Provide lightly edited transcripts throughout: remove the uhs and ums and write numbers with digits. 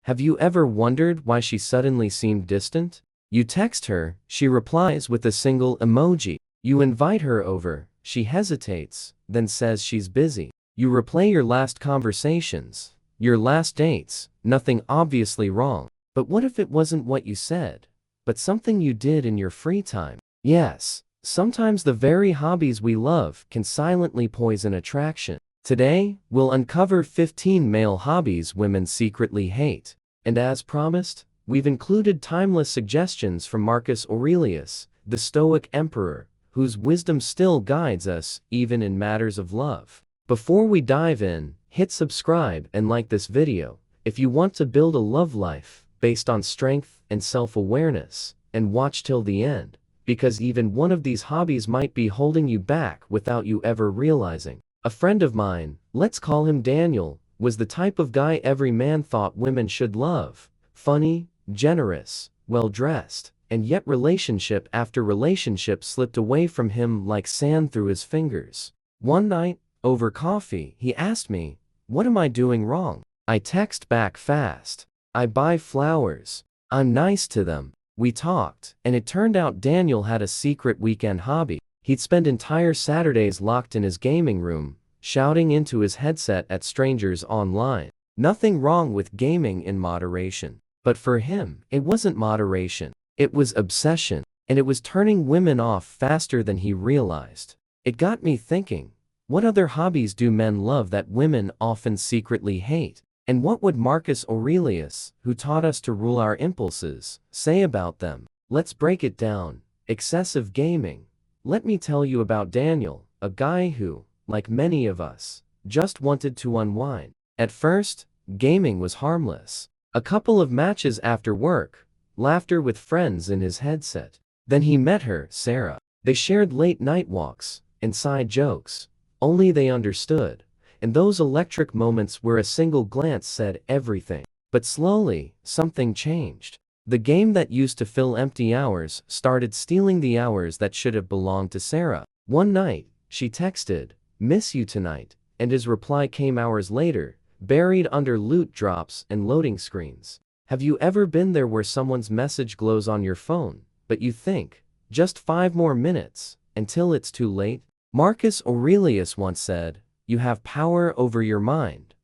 Have you ever wondered why she suddenly seemed distant? You text her, she replies with a single emoji. You invite her over, she hesitates, then says she's busy. You replay your last conversations, your last dates, nothing obviously wrong. But what if it wasn't what you said, but something you did in your free time? Yes, sometimes the very hobbies we love can silently poison attraction. Today, we'll uncover 15 male hobbies women secretly hate. And as promised, we've included timeless suggestions from Marcus Aurelius, the Stoic emperor, whose wisdom still guides us even in matters of love. Before we dive in, hit subscribe and like this video if you want to build a love life based on strength and self-awareness, and watch till the end, because even one of these hobbies might be holding you back without you ever realizing. A friend of mine, let's call him Daniel, was the type of guy every man thought women should love. Funny, generous, well-dressed, and yet relationship after relationship slipped away from him like sand through his fingers. One night, over coffee, he asked me, "What am I doing wrong?" I text back fast, "I buy flowers. I'm nice to them." We talked, and it turned out Daniel had a secret weekend hobby. He'd spend entire Saturdays locked in his gaming room, shouting into his headset at strangers online. Nothing wrong with gaming in moderation. But for him, it wasn't moderation. It was obsession, and it was turning women off faster than he realized. It got me thinking, what other hobbies do men love that women often secretly hate? And what would Marcus Aurelius, who taught us to rule our impulses, say about them? Let's break it down. Excessive gaming. Let me tell you about Daniel, a guy who, like many of us, just wanted to unwind. At first, gaming was harmless. A couple of matches after work, laughter with friends in his headset. Then he met her, Sarah. They shared late night walks, inside jokes. Only they understood. And those electric moments where a single glance said everything. But slowly, something changed. The game that used to fill empty hours started stealing the hours that should have belonged to Sarah. One night, she texted, "Miss you tonight," and his reply came hours later, buried under loot drops and loading screens. Have you ever been there where someone's message glows on your phone, but you think, just 5 more minutes, until it's too late? Marcus Aurelius once said, "You have power over your mind,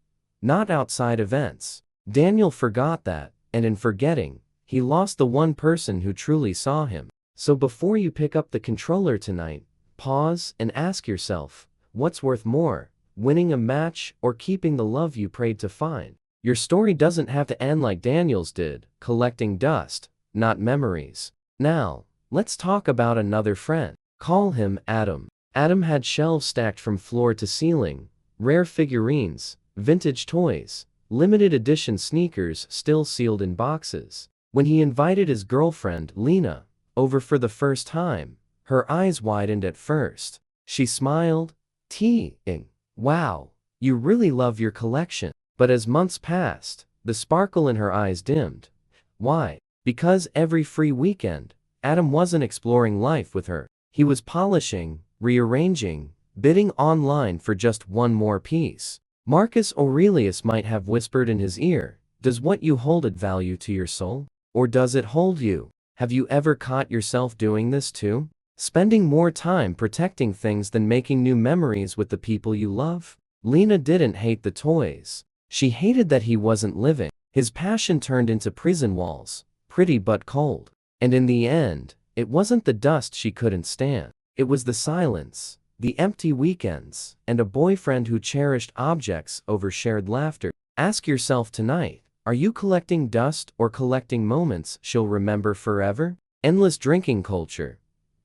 not outside events." Daniel forgot that, and in forgetting, he lost the one person who truly saw him. So before you pick up the controller tonight, pause and ask yourself, what's worth more, winning a match or keeping the love you prayed to find? Your story doesn't have to end like Daniel's did, collecting dust, not memories. Now, let's talk about another friend. Call him Adam. Adam had shelves stacked from floor to ceiling, rare figurines, vintage toys, limited edition sneakers still sealed in boxes. When he invited his girlfriend, Lena, over for the first time, her eyes widened at first. She smiled, teasing, "Wow, you really love your collection." But as months passed, the sparkle in her eyes dimmed. Why? Because every free weekend, Adam wasn't exploring life with her. He was polishing, rearranging, bidding online for just one more piece. Marcus Aurelius might have whispered in his ear, "Does what you hold add value to your soul? Or does it hold you?" Have you ever caught yourself doing this too? Spending more time protecting things than making new memories with the people you love? Lena didn't hate the toys. She hated that he wasn't living. His passion turned into prison walls, pretty but cold. And in the end, it wasn't the dust she couldn't stand. It was the silence, the empty weekends, and a boyfriend who cherished objects over shared laughter. Ask yourself tonight, are you collecting dust or collecting moments she'll remember forever? Endless drinking culture.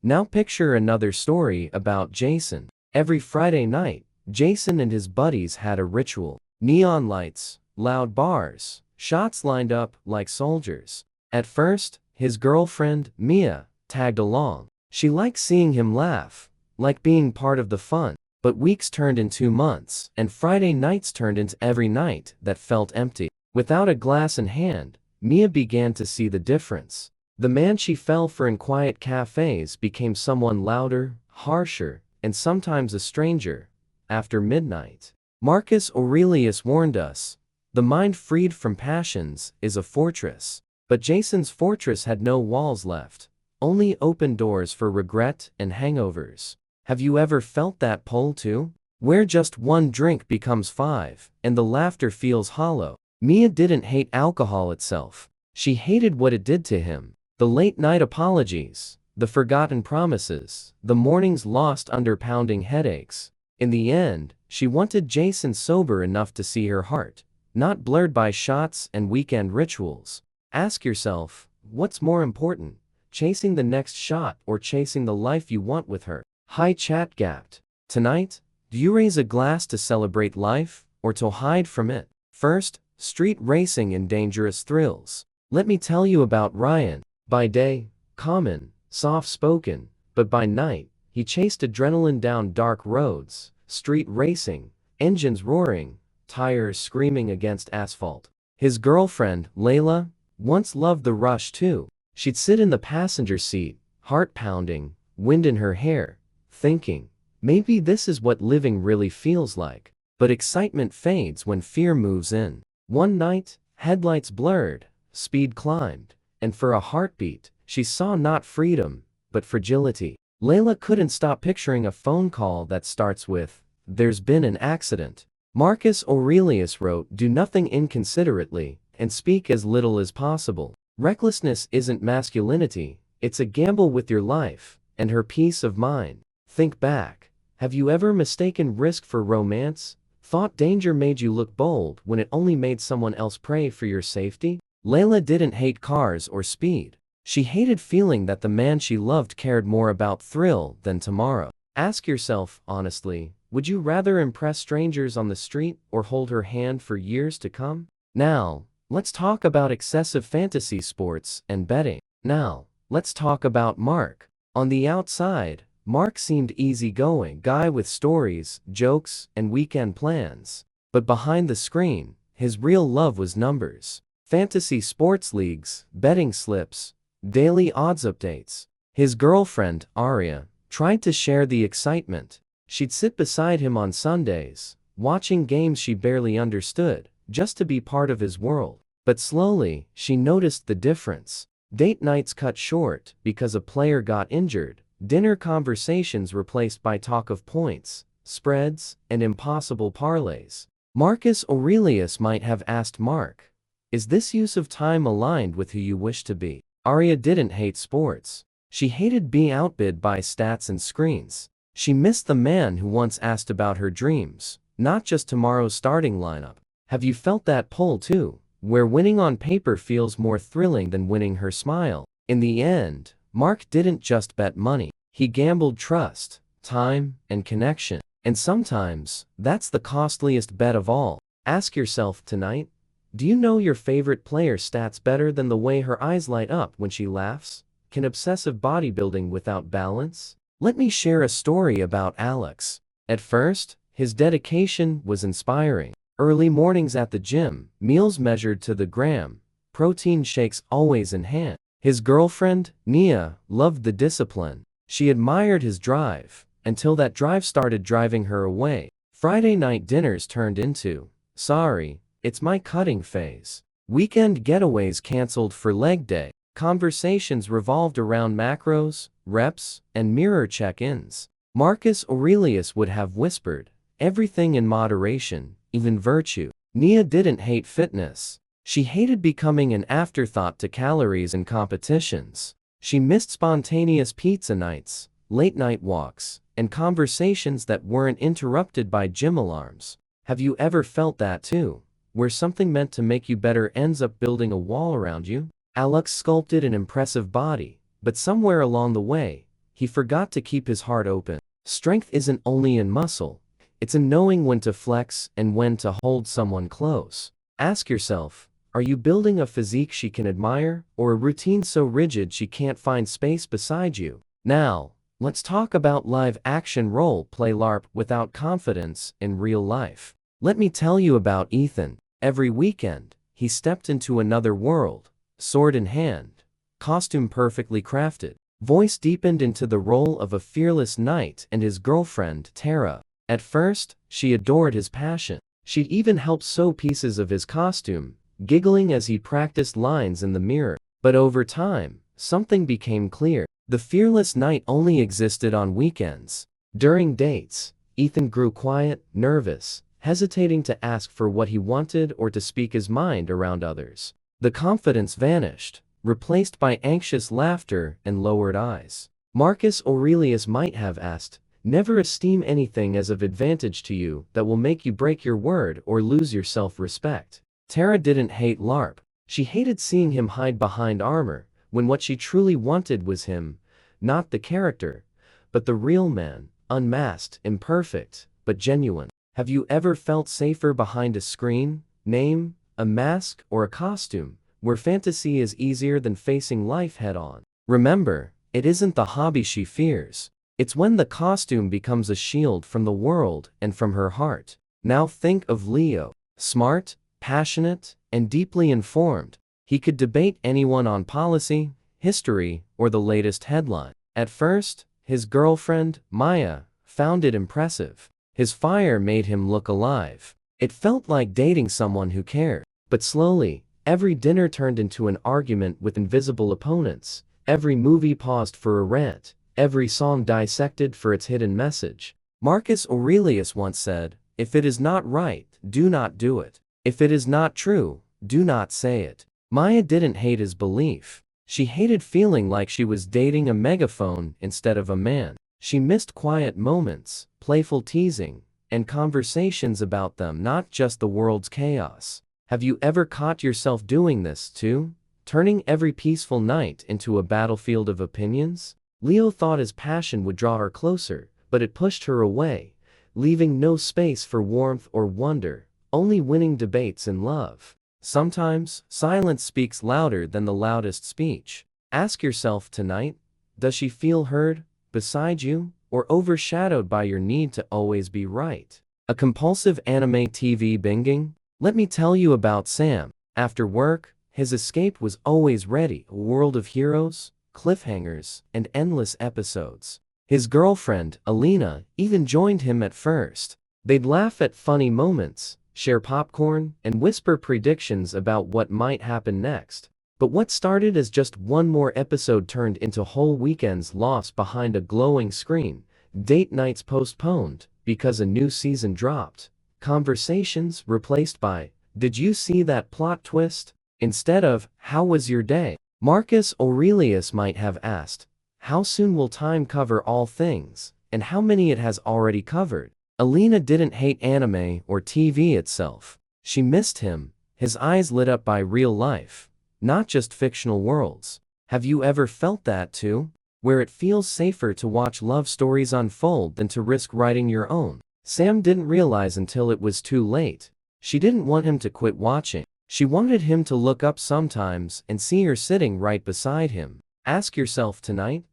Now picture another story about Jason. Every Friday night, Jason and his buddies had a ritual. Neon lights, loud bars, shots lined up like soldiers. At first, his girlfriend, Mia, tagged along. She liked seeing him laugh, like being part of the fun. But weeks turned into months, and Friday nights turned into every night that felt empty. Without a glass in hand, Mia began to see the difference. The man she fell for in quiet cafes became someone louder, harsher, and sometimes a stranger. After midnight, Marcus Aurelius warned us, The mind freed from passions is a fortress. But Jason's fortress had no walls left, only open doors for regret and hangovers. Have you ever felt that pull too? Where just one drink becomes five, and the laughter feels hollow. Mia didn't hate alcohol itself. She hated what it did to him. The late-night apologies, the forgotten promises, the mornings lost under pounding headaches. In the end, she wanted Jason sober enough to see her heart, not blurred by shots and weekend rituals. Ask yourself, what's more important, chasing the next shot or chasing the life you want with her? Hi chat gapped. Tonight, do you raise a glass to celebrate life, or to hide from it? First, street racing and dangerous thrills. Let me tell you about Ryan. By day, common, soft-spoken, but by night, he chased adrenaline down dark roads, street racing, engines roaring, tires screaming against asphalt. His girlfriend, Layla, once loved the rush too. She'd sit in the passenger seat, heart pounding, wind in her hair, thinking, maybe this is what living really feels like. But excitement fades when fear moves in. One night, headlights blurred, speed climbed, and for a heartbeat, she saw not freedom, but fragility. Layla couldn't stop picturing a phone call that starts with, "There's been an accident." Marcus Aurelius wrote, "Do nothing inconsiderately, and speak as little as possible." Recklessness isn't masculinity, it's a gamble with your life, and her peace of mind. Think back. Have you ever mistaken risk for romance? Thought danger made you look bold when it only made someone else pray for your safety? Layla didn't hate cars or speed. She hated feeling that the man she loved cared more about thrill than tomorrow. Ask yourself, honestly, would you rather impress strangers on the street or hold her hand for years to come? Now, let's talk about excessive fantasy sports and betting. Now, let's talk about Mark. On the outside, Mark seemed easygoing guy with stories, jokes, and weekend plans. But behind the screen, his real love was numbers. Fantasy sports leagues, betting slips, daily odds updates. His girlfriend, Aria, tried to share the excitement. She'd sit beside him on Sundays, watching games she barely understood, just to be part of his world. But slowly, she noticed the difference. Date nights cut short because a player got injured, dinner conversations replaced by talk of points, spreads, and impossible parlays. Marcus Aurelius might have asked Mark, "Is this use of time aligned with who you wish to be?" Aria didn't hate sports. She hated being outbid by stats and screens. She missed the man who once asked about her dreams, not just tomorrow's starting lineup. Have you felt that pull too, where winning on paper feels more thrilling than winning her smile? In the end, Mark didn't just bet money. He gambled trust, time, and connection. And sometimes, that's the costliest bet of all. Ask yourself tonight, do you know your favorite player's stats better than the way her eyes light up when she laughs? Can obsessive bodybuilding without balance? Let me share a story about Alex. At first, his dedication was inspiring. Early mornings at the gym, meals measured to the gram, protein shakes always in hand. His girlfriend, Nia, loved the discipline. She admired his drive, until that drive started driving her away. Friday night dinners turned into, "Sorry, it's my cutting phase." Weekend getaways canceled for leg day. Conversations revolved around macros, reps, and mirror check-ins. Marcus Aurelius would have whispered, "Everything in moderation, even virtue." Nia didn't hate fitness. She hated becoming an afterthought to calories and competitions. She missed spontaneous pizza nights, late-night walks, and conversations that weren't interrupted by gym alarms. Have you ever felt that too, where something meant to make you better ends up building a wall around you? Alex sculpted an impressive body, but somewhere along the way, he forgot to keep his heart open. Strength isn't only in muscle, it's in knowing when to flex and when to hold someone close. Ask yourself, are you building a physique she can admire, or a routine so rigid she can't find space beside you? Now, let's talk about live action role play LARP without confidence in real life. Let me tell you about Ethan. Every weekend, he stepped into another world, sword in hand, costume perfectly crafted, voice deepened into the role of a fearless knight and his girlfriend, Tara. At first, she adored his passion. She'd even help sew pieces of his costume, giggling as he practiced lines in the mirror. But over time, something became clear. The fearless knight only existed on weekends. During dates, Ethan grew quiet, nervous, hesitating to ask for what he wanted or to speak his mind around others. The confidence vanished, replaced by anxious laughter and lowered eyes. Marcus Aurelius might have asked, "Never esteem anything as of advantage to you that will make you break your word or lose your self-respect." Tara didn't hate LARP. She hated seeing him hide behind armor, when what she truly wanted was him, not the character, but the real man, unmasked, imperfect, but genuine. Have you ever felt safer behind a screen, name, a mask, or a costume, where fantasy is easier than facing life head-on? Remember, it isn't the hobby she fears. It's when the costume becomes a shield from the world and from her heart. Now think of Leo. Smart, passionate, and deeply informed. He could debate anyone on policy, history, or the latest headline. At first, his girlfriend, Maya, found it impressive. His fire made him look alive. It felt like dating someone who cared. But slowly, every dinner turned into an argument with invisible opponents. Every movie paused for a rant. Every song dissected for its hidden message. Marcus Aurelius once said, "If it is not right, do not do it. If it is not true, do not say it." Maya didn't hate his belief. She hated feeling like she was dating a megaphone instead of a man. She missed quiet moments, playful teasing, and conversations about them, not just the world's chaos. Have you ever caught yourself doing this too? Turning every peaceful night into a battlefield of opinions? Leo thought his passion would draw her closer, but it pushed her away, leaving no space for warmth or wonder, only winning debates and love. Sometimes, silence speaks louder than the loudest speech. Ask yourself tonight, does she feel heard, beside you, or overshadowed by your need to always be right? A compulsive anime TV binging? Let me tell you about Sam. After work, his escape was always ready, a world of heroes, cliffhangers, and endless episodes. His girlfriend, Alina, even joined him at first. They'd laugh at funny moments, share popcorn, and whisper predictions about what might happen next. But what started as just one more episode turned into whole weekends lost behind a glowing screen, date nights postponed because a new season dropped, conversations replaced by, "Did you see that plot twist?" instead of, "How was your day?" Marcus Aurelius might have asked, "How soon will time cover all things, and how many it has already covered?" Alina didn't hate anime or TV itself. She missed him, his eyes lit up by real life, not just fictional worlds. Have you ever felt that too? Where it feels safer to watch love stories unfold than to risk writing your own? Sam didn't realize until it was too late. She didn't want him to quit watching. She wanted him to look up sometimes and see her sitting right beside him. Ask yourself tonight,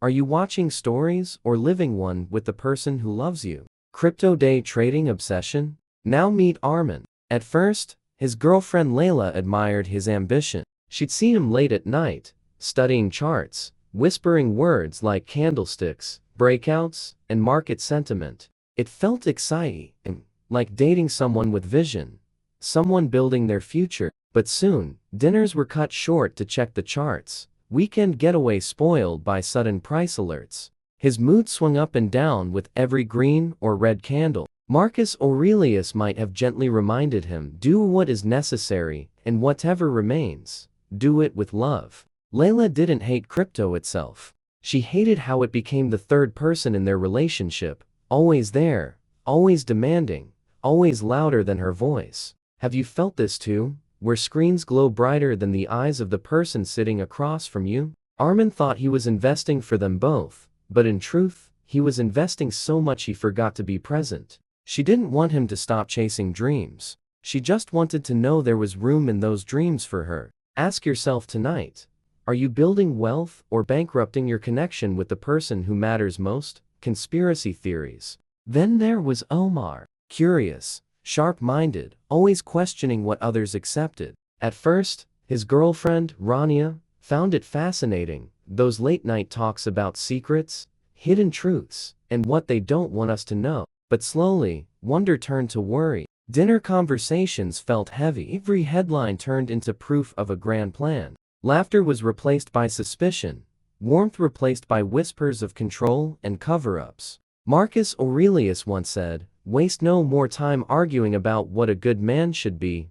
are you watching stories or living one with the person who loves you? Crypto day trading obsession? Now meet Armin. At first, his girlfriend Layla admired his ambition. She'd seen him late at night, studying charts, whispering words like candlesticks, breakouts, and market sentiment. It felt exciting, like dating someone with vision, someone building their future. But soon, dinners were cut short to check the charts, weekend getaway spoiled by sudden price alerts. His mood swung up and down with every green or red candle. Marcus Aurelius might have gently reminded him, "Do what is necessary, and whatever remains, do it with love." Layla didn't hate crypto itself. She hated how it became the third person in their relationship, always there, always demanding, always louder than her voice. Have you felt this too, where screens glow brighter than the eyes of the person sitting across from you? Armin thought he was investing for them both, but in truth, he was investing so much he forgot to be present. She didn't want him to stop chasing dreams. She just wanted to know there was room in those dreams for her. Ask yourself tonight, are you building wealth or bankrupting your connection with the person who matters most? Conspiracy theories. Then there was Omar. Curious, sharp-minded, always questioning what others accepted. At first, his girlfriend, Rania, found it fascinating, those late-night talks about secrets, hidden truths, and what they don't want us to know. But slowly, wonder turned to worry. Dinner conversations felt heavy. Every headline turned into proof of a grand plan. Laughter was replaced by suspicion, warmth replaced by whispers of control and cover-ups. Marcus Aurelius once said, "Waste no more time arguing about what a good man should be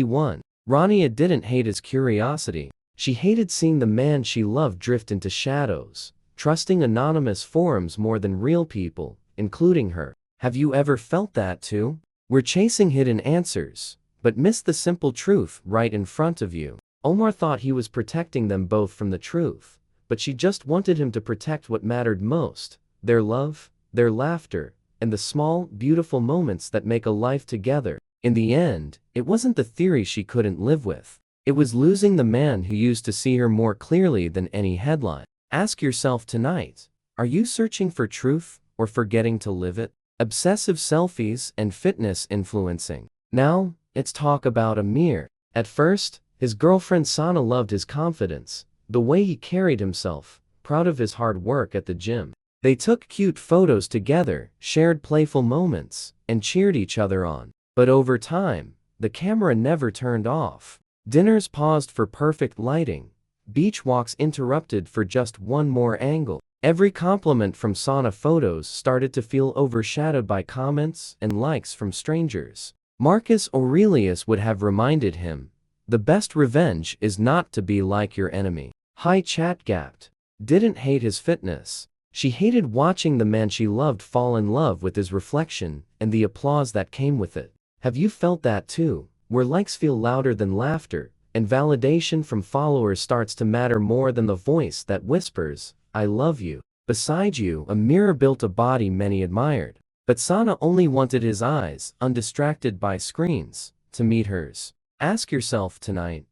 one." Rania didn't hate his curiosity. She hated seeing the man she loved drift into shadows, trusting anonymous forums more than real people, including her. Have you ever felt that too? We're chasing hidden answers, but miss the simple truth right in front of you. Omar thought he was protecting them both from the truth, but she just wanted him to protect what mattered most: their love, their laughter, and the small, beautiful moments that make a life together. In the end, it wasn't the theory she couldn't live with. It was losing the man who used to see her more clearly than any headline. Ask yourself tonight, are you searching for truth or forgetting to live it? Obsessive selfies and fitness influencing. Now, let's talk about Amir. At first, his girlfriend Sana loved his confidence, the way he carried himself, proud of his hard work at the gym. They took cute photos together, shared playful moments, and cheered each other on. But over time, the camera never turned off. Dinners paused for perfect lighting. Beach walks interrupted for just one more angle. Every compliment from sauna photos started to feel overshadowed by comments and likes from strangers. Marcus Aurelius would have reminded him, the best revenge is not to be like your enemy. High chat gapped. Didn't hate his fitness. She hated watching the man she loved fall in love with his reflection and the applause that came with it. Have you felt that too, where likes feel louder than laughter, and validation from followers starts to matter more than the voice that whispers, "I love you"? Beside you, Amir built a body many admired, but Sana only wanted his eyes, undistracted by screens, to meet hers. Ask yourself tonight,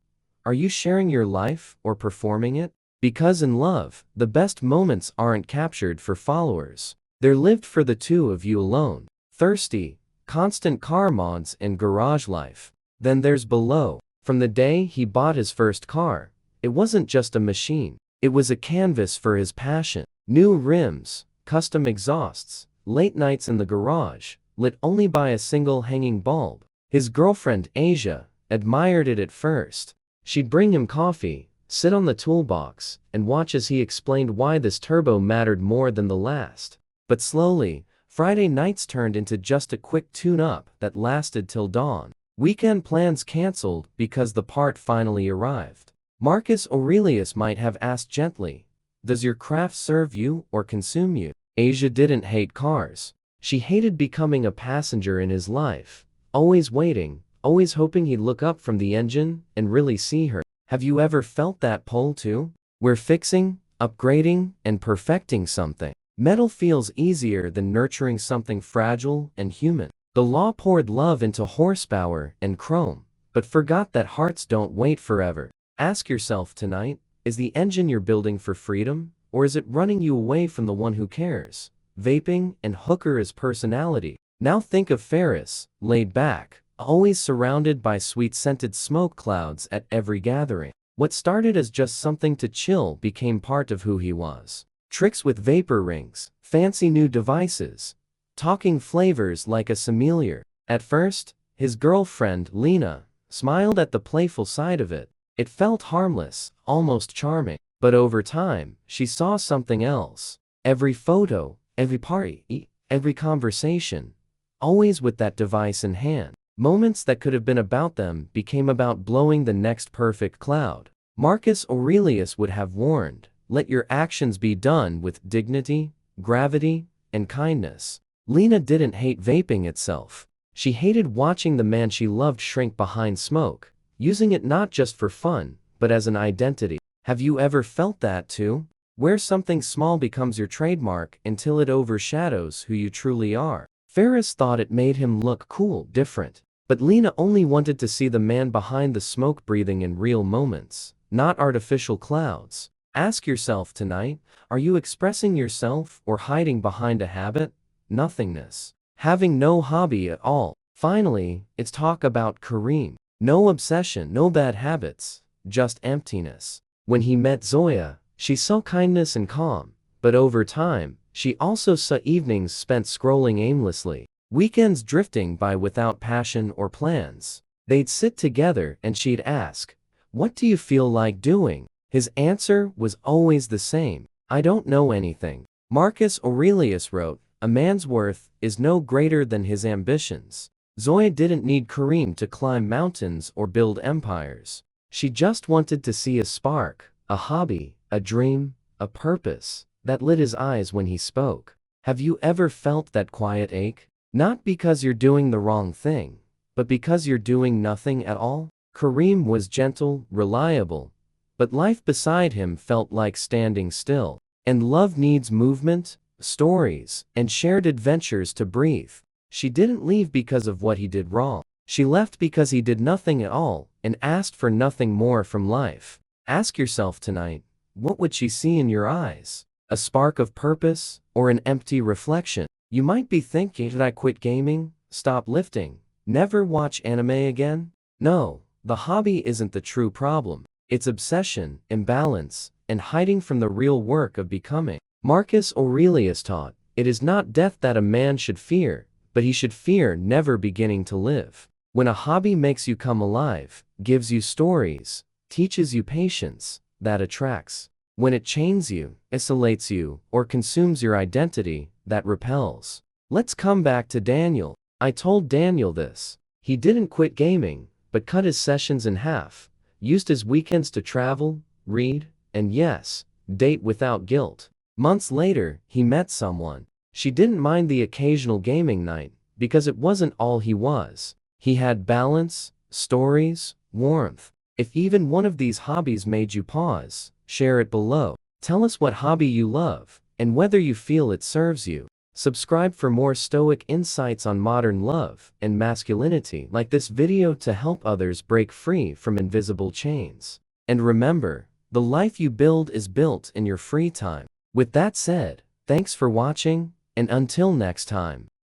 are you sharing your life or performing it? Because in love, the best moments aren't captured for followers. They're lived for the two of you alone. Thirsty, constant car mods and garage life. Then there's below. From the day he bought his first car, it wasn't just a machine. It was a canvas for his passion. New rims, custom exhausts, late nights in the garage, lit only by a single hanging bulb. His girlfriend, Asia, admired it at first. She'd bring him coffee, sit on the toolbox, and watch as he explained why this turbo mattered more than the last. But slowly, Friday nights turned into just a quick tune-up that lasted till dawn. Weekend plans canceled because the part finally arrived. Marcus Aurelius might have asked gently, does your craft serve you or consume you? Asia didn't hate cars. She hated becoming a passenger in his life, always waiting, always hoping he'd look up from the engine and really see her. Have you ever felt that pull too? Where fixing, upgrading, and perfecting something metal feels easier than nurturing something fragile and human. The law poured love into horsepower and chrome, but forgot that hearts don't wait forever. Ask yourself tonight, is the engine you're building for freedom, or is it running you away from the one who cares? Vaping and hooker as personality. Now think of Ferris, laid back, always surrounded by sweet-scented smoke clouds at every gathering. What started as just something to chill became part of who he was. Tricks with vapor rings, fancy new devices, talking flavors like a sommelier. At first, his girlfriend, Lena, smiled at the playful side of it. It felt harmless, almost charming. But over time, she saw something else. Every photo, every party, every conversation, always with that device in hand. Moments that could have been about them became about blowing the next perfect cloud. Marcus Aurelius would have warned, let your actions be done with dignity, gravity, and kindness. Lena didn't hate vaping itself. She hated watching the man she loved shrink behind smoke, using it not just for fun, but as an identity. Have you ever felt that too? Where something small becomes your trademark until it overshadows who you truly are. Ferris thought it made him look cool, different. But Lena only wanted to see the man behind the smoke breathing in real moments, not artificial clouds. Ask yourself tonight, are you expressing yourself or hiding behind a habit? Nothingness. Having no hobby at all. Finally, it's talk about Kareem. No obsession, no bad habits, just emptiness. When he met Zoya, she saw kindness and calm, but over time, she also saw evenings spent scrolling aimlessly. Weekends drifting by without passion or plans. They'd sit together and she'd ask, "What do you feel like doing?" His answer was always the same: "I don't know anything." Marcus Aurelius wrote, "A man's worth is no greater than his ambitions." Zoya didn't need Kareem to climb mountains or build empires. She just wanted to see a spark, a hobby, a dream, a purpose, that lit his eyes when he spoke. Have you ever felt that quiet ache? Not because you're doing the wrong thing, but because you're doing nothing at all? Kareem was gentle, reliable, but life beside him felt like standing still. And love needs movement, stories, and shared adventures to breathe. She didn't leave because of what he did wrong. She left because he did nothing at all and asked for nothing more from life. Ask yourself tonight, what would she see in your eyes? A spark of purpose or an empty reflection? You might be thinking, did I quit gaming, stop lifting, never watch anime again? No, the hobby isn't the true problem. It's obsession, imbalance, and hiding from the real work of becoming. Marcus Aurelius taught, it is not death that a man should fear, but he should fear never beginning to live. When a hobby makes you come alive, gives you stories, teaches you patience, that attracts. When it chains you, isolates you, or consumes your identity, that repels. Let's come back to Daniel. I told Daniel this. He didn't quit gaming, but cut his sessions in half, used his weekends to travel, read, and yes, date without guilt. Months later, he met someone. She didn't mind the occasional gaming night, because it wasn't all he was. He had balance, stories, warmth. If even one of these hobbies made you pause, share it below. Tell us what hobby you love, and whether you feel it serves you. Subscribe for more Stoic insights on modern love and masculinity. Like this video to help others break free from invisible chains. And remember, the life you build is built in your free time. With that said, thanks for watching, and until next time.